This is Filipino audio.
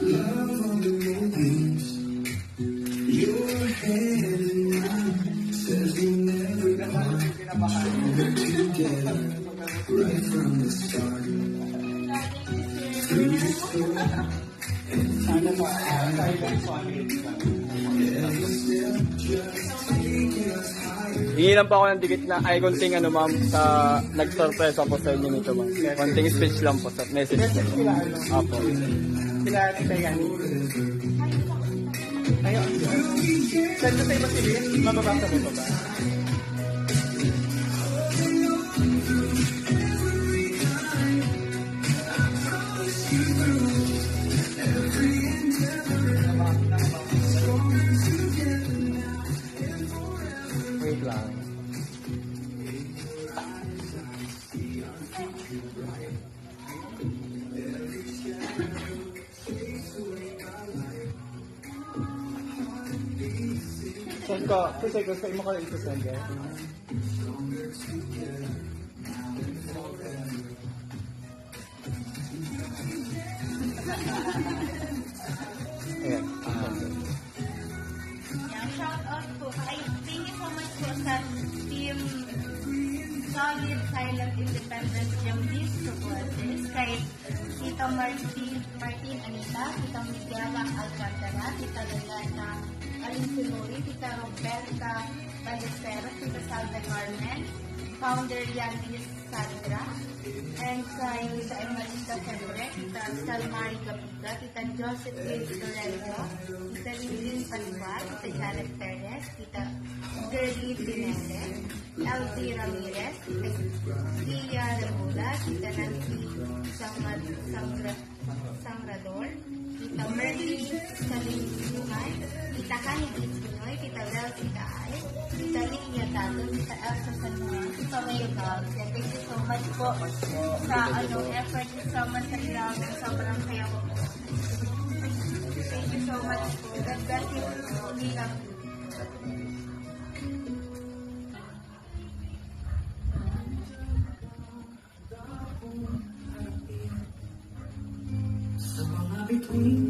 Love on the movies. Your head in mine says we'll never part. Stronger together, right from the start. Through the storm and through the fire. Every step just taking us higher. Hingi lang pa ako ng dikit na, ay konting ano ma'am, sa nag-surprise ako sa inyo nito ma'am. Konting speech lang po sa message. Apo. Sila Tita Yani. Ayun. Saan ko tayo masilin? Mababasa mo ba? Wait lang. Saan ka? Kasi gusto mo ka isa-send eh. Ayan. Yeah, shout out po. Thank you so much po sa team Solid Silent Independent Gym Beast supporters kay Tito Martin Anita, Tita Miguela Alcantara, Tita Lolana Alinsunuri, Tita Roberta Ballesteros, Tita Salve Carmen, Founder Yanis Sandra, and kay Tita Emalita Febre, Tita Salmari Gapiga, Tita Joseph Gates Lorenzo, Tita Lilin Pascual, Tita Janet Perez, Tita Gerlie Pinete, LD Ramirez, Tita Tia Remula, Tita Nancy Sangrador, Tita Merly Salinsuhan, Tita Kani Pinoy, Tita Vel Tita Ay, Tita Lilia Tato, Tita Elsa Sanuan, Tita Mayo Gab. Thank you so much po sa effort niyo so much sa ilalim. Sobrang saya ko po. Thank you so much po. God bless you po. We love you. Sa mga bituin